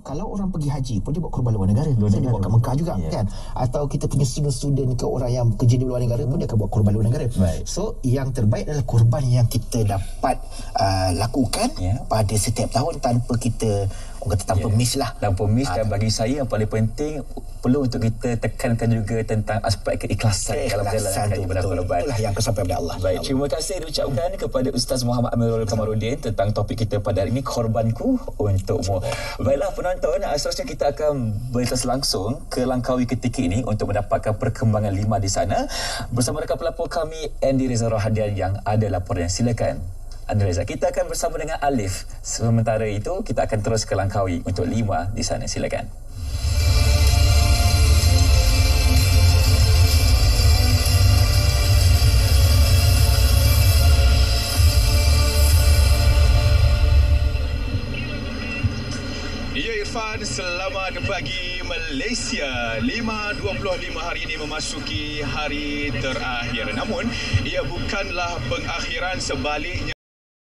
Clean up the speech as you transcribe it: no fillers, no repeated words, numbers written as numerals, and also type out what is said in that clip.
kalau orang pergi haji pun dia buat korban luar negara. Dia buat kat Mekah juga kan. Atau kita punya student ke orang yang kerja di luar negara pun dia akan buat korban luar negara. So yang terbaik adalah korban yang kita dapat lakukan pada setiap tahun tanpa kita tanpa miss lah. Tanpa miss. Dan bagi saya yang paling penting perlu untuk kita tekankan juga tentang aspek keikhlasan dalam menjalankan ibadah korban. Itulah yang kesampai pada Allah. Baik, terima kasih diucapkan kepada Ustaz Muhammad Amirul Kamaruddin tentang topik kita pada hari ini, korbanku untukmu. Baiklah penonton, seterusnya kita akan berlintas langsung ke Langkawi ketika ini untuk mendapatkan perkembangan 5 di sana bersama rakan pelapor kami Andy Reza Rohadian yang ada laporan. Silakan Andy Reza. Kita akan bersama dengan Alif. Sementara itu kita akan terus ke Langkawi untuk 5 di sana. Silakan. Irfan, selamat pagi Malaysia. 5.25 hari ini memasuki hari terakhir. Namun, ia bukanlah pengakhiran, sebaliknya